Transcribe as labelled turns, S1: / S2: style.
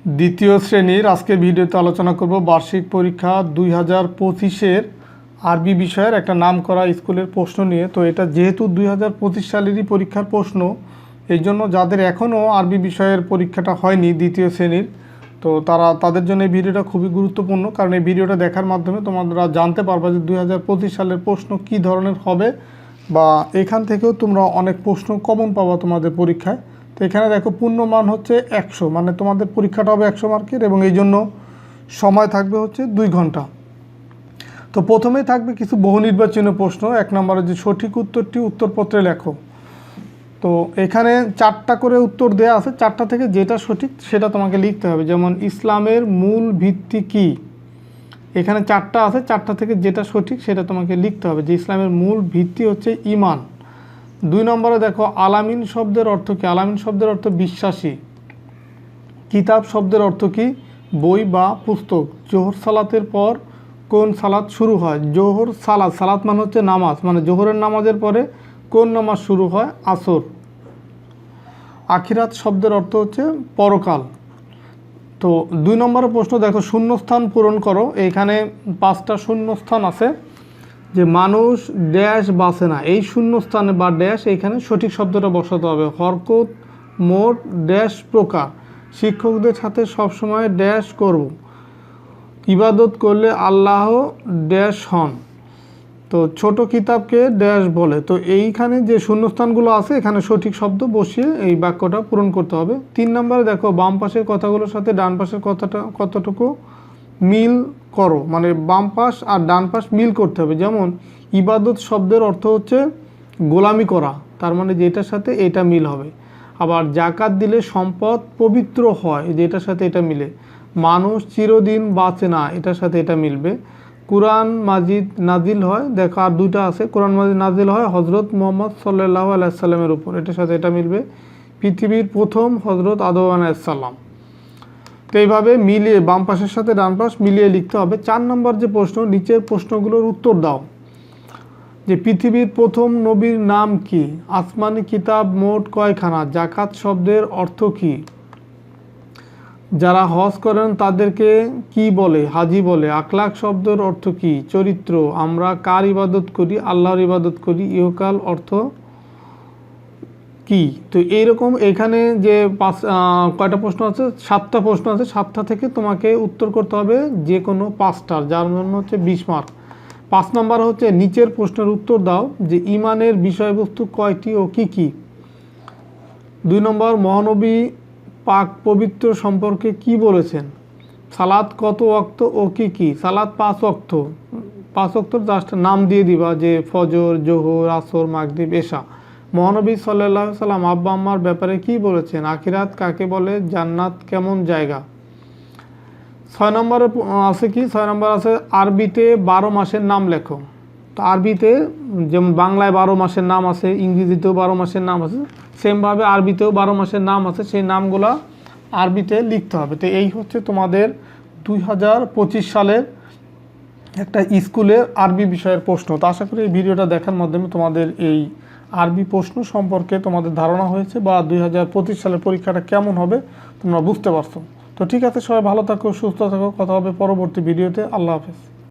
S1: দ্বিতীয় শ্রেণীর আজকের ভিডিওতে আলোচনা করব বার্ষিক পরীক্ষা 2025-এর আরবি বিষয়ের একটা নামকরা স্কুলের প্রশ্ন নিয়ে। তো এটা যেহেতু 2025 সালেরই পরীক্ষার প্রশ্ন, এই জন্য যাদের এখনও আরবি বিষয়ের পরীক্ষাটা হয়নি দ্বিতীয় শ্রেণীর, তো তাদের জন্য এই ভিডিওটা খুবই গুরুত্বপূর্ণ। কারণ এই ভিডিওটা দেখার মাধ্যমে তোমরা জানতে পারবা যে 2025 সালের প্রশ্ন কী ধরনের হবে, বা এখান থেকেও তোমরা অনেক প্রশ্ন কমন পাবা তোমাদের পরীক্ষায়। তো এখানে দেখো পূর্ণমান হচ্ছে 100, মানে তোমাদের পরীক্ষাটা হবে 100 মার্কের, এবং এই জন্য সময় থাকবে হচ্ছে 2 ঘন্টা। তো প্রথমেই থাকবে কিছু বহু নির্বাচনীয় প্রশ্ন। 1 নম্বরে যে সঠিক উত্তরটি উত্তরপত্রে লেখো। তো এখানে 4টা করে উত্তর দেওয়া আছে, 4টা থেকে যেটা সঠিক সেটা তোমাকে লিখতে হবে। যেমন ইসলামের মূল ভিত্তি কি, এখানে 4টা আছে, 4টা থেকে যেটা সঠিক সেটা তোমাকে লিখতে হবে যে ইসলামের মূল ভিত্তি হচ্ছে ঈমান। 2 নম্বরে দেখো আলামিন শব্দের অর্থ কী। আলামিন শব্দের অর্থ বিশ্বাসী। কিতাব শব্দের অর্থ কী, বই বা পুস্তক। জোহর সালাতের পর কোন সালাত শুরু হয়। জোহর সালাত, সালাত মানে হচ্ছে নামাজ, মানে জোহরের নামাজের পরে কোন নামাজ শুরু হয়, আসর। আখিরাত শব্দের অর্থ হচ্ছে পরকাল। তো 2 নম্বরের প্রশ্ন দেখো শূন্যস্থান পূরণ করো। এখানে 5টা শূন্যস্থান আছে যে মানুষ ড্যাশ বাসে না, এই শূন্যস্থানে বা ড্যাশ এখানে সঠিক শব্দটা বসাতে হবে। হরকত মোট ড্যাশ প্রকার। শিক্ষকদের সাথে সবসময় ড্যাশ করব। ইবাদত করলে আল্লাহ ড্যাশ হন। তো ছোট কিতাবকে ড্যাশ বলে। তো এইখানে যে শূন্যস্থানগুলো আছে এখানে সঠিক শব্দ বসিয়ে এই বাক্যটা পূরণ করতে হবে। 3 নম্বরে দেখো বাম পাশের কথাগুলোর সাথে ডান পাশের কথাটা কতটুকু মিল করো, মানে বাম পাশ আর ডান পাশ মিল করতে হবে। যেমন ইবাদত শব্দের অর্থ হচ্ছে গোলামি করা, তার মানে যেটার সাথে এটা মিল হবে। আবার জাকাত দিলে সম্পদ পবিত্র হয়, যেটার সাথে এটা মিলে। মানুষ চিরদিন বাঁচে না, এটার সাথে এটা মিলবে। কুরআন মাজিদ নাজিল হয়, দেখো আর 2টা আছে। কুরআন মাজিদ নাজিল হয় হজরত মুহাম্মদ সাল্লাল্লাহু আলাইহি সাল্লামের উপর, এটার সাথে এটা মিলবে। পৃথিবীর প্রথম হজরত আদম আলাইহিস সালাম। তো এইভাবে মিলিয়ে বাম পাশের সাথে ডান পাশ মিলিয়ে লিখতে হবে। 4 নম্বর যে প্রশ্ন, নিচের প্রশ্নগুলোর উত্তর দাও। যে পৃথিবীর প্রথম নবীর নাম কি। আসমানি কিতাব মোট কয়খানা। জাকাত শব্দের অর্থ কি। যারা হজ করেন তাদেরকে কি বলে, হাজি বলে। আখলাক শব্দের অর্থ কি, চরিত্র। আমরা কার ইবাদত করি, আল্লাহর ইবাদত করি। ইহকাল অর্থ কি। তো এইরকম এখানে যে কয়টা প্রশ্ন আছে, 7টা প্রশ্ন আছে। 7টা থেকে তোমাকে উত্তর করতে হবে যে কোনো 5টার, যার জন্য হচ্ছে 20 মার্ক। 5 নম্বর হচ্ছে নিচের প্রশ্নের উত্তর দাও যে ঈমানের বিষয়বস্তু কয়টি ও কি কি। 2 নম্বর মহানবী পাক পবিত্র সম্পর্কে কি বলেছেন। সালাত কত ওয়াক্ত ও কি কি। সালাত 5 ওয়াক্ত। 5 ওয়াক্তর জাস্ট নাম দিয়ে দিবা যে ফজর, জোহর, আসর, মাগরিব, এশা। মহানবী সাল্লাল্লাহু আলাইহি সাল্লাম আব্বা আম্মার ব্যাপারে কি বলেছেন। আখিরাত কাকে বলে, জান্নাত কেমন জায়গা। 6 নম্বরে আছে কি, 6 নম্বর আছে আরবিতে 12 মাসের নাম লেখো। তো আরবিতে যেমন বাংলায় 12 মাসের নাম আছে, ইংরেজিতেও 12 মাসের নাম আছে, সেমভাবে আরবিতেও 12 মাসের নাম আছে, সেই নামগুলো আরবিতে লিখতে হবে। তো এই হচ্ছে তোমাদের 2025 সালের একটা স্কুলের আরবি বিষয়ের প্রশ্ন। তো আশা করি এই ভিডিওটা দেখার মাধ্যমে তোমাদের এই আরবি প্রশ্ন সম্পর্কে তোমাদের ধারণা হয়েছে, বা 2025 সালের পরীক্ষাটা কেমন হবে তোমরা বুঝতে পারছো। তো ঠিক আছে, সবাই ভালো থাকো, সুস্থ থাকো, কথা হবে পরবর্তী ভিডিওতে। আল্লাহ হাফেজ।